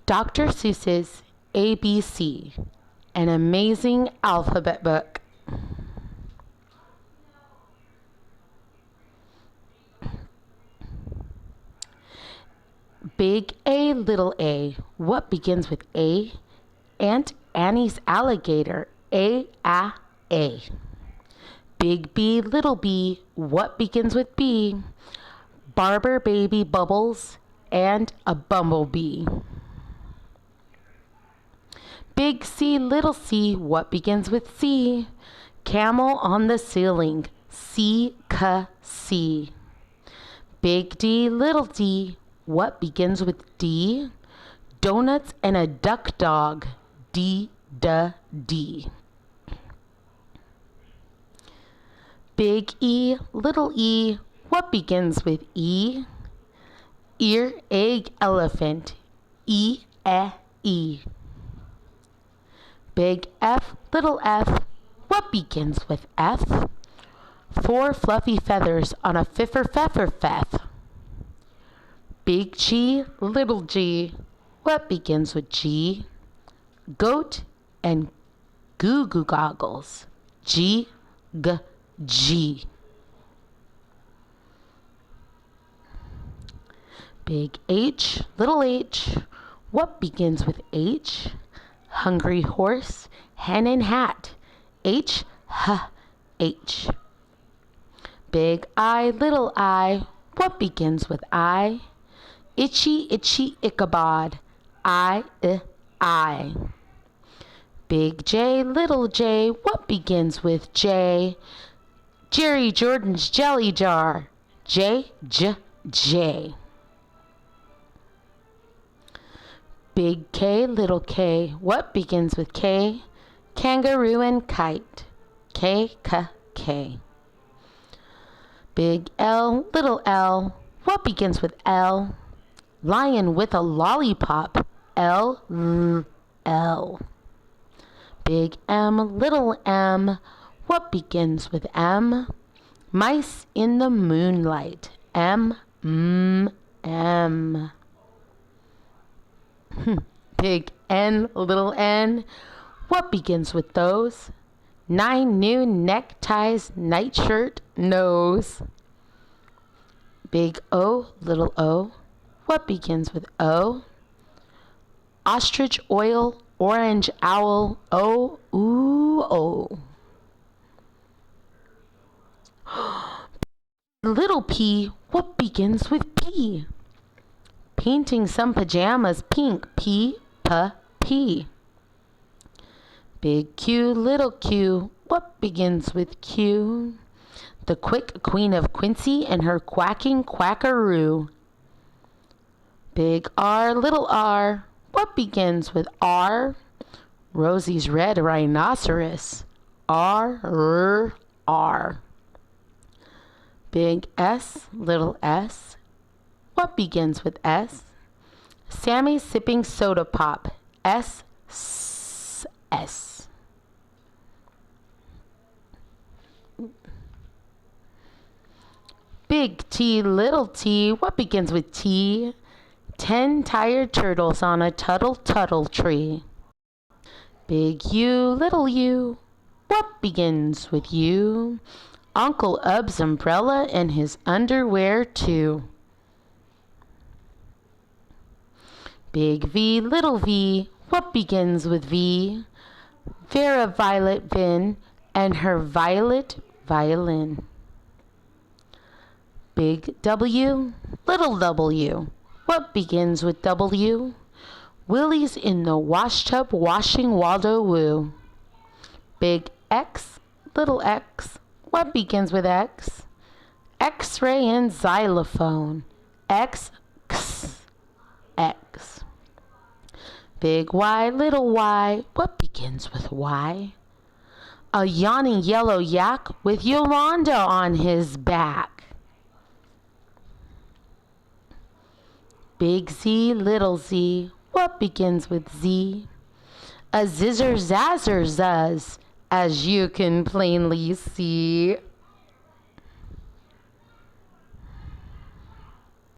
Dr. Seuss's ABC, an amazing alphabet book. Big A, little a, what begins with A? Aunt Annie's alligator, A. Big B, little b, what begins with B? Barber baby Bubbles and a bumblebee. Big C, little c, what begins with C? Camel on the ceiling, C. Big D, little d, what begins with D? Donuts and a duck dog, D. Big E, little e, what begins with E? Ear, egg, elephant, E. Big F, little f, what begins with F? 4 fluffy feathers on a feff. Big G, little g, what begins with G? Goat and goo goggles, G. Big H, little h, what begins with H? Hungry horse, hen and hat, H. Big I, little I, what begins with I? Itchy Ichabod, I. Big J, little j, what begins with J? Jerry Jordan's jelly jar, J. Big K, little k, what begins with K? Kangaroo and kite, K. Big L, little l, what begins with L? Lion with a lollipop, L. Big M, little m, what begins with M? Mice in the moonlight, M. Big N, little n, what begins with those? 9 new neckties, nightshirt, nose. Big O, little o, what begins with O? Ostrich oil, orange owl, O. Little p, what begins with P? Painting some pajamas pink, P. Big Q, little q, what begins with Q? The quick queen of Quincy and her quacking quackaroo. Big R, little r, what begins with R? Rosie's red rhinoceros, R. Big S, little s, what begins with S? Sammy sipping soda pop, S. Big T, little t, what begins with T? 10 tired turtles on a tuttle tree. Big U, little u, what begins with U? Uncle Ub's umbrella and his underwear too. Big V, little v, what begins with V? Vera Violet Vin and her violet violin. Big W, little w, what begins with W? Willie's in the washtub washing Waldo Woo. Big X, little x, what begins with X? X-ray and xylophone, X. Big Y, little y, what begins with Y? A yawning yellow yak with Yolanda on his back. Big Z, little z, what begins with Z? A zizzer zazzer zuzz, as you can plainly see.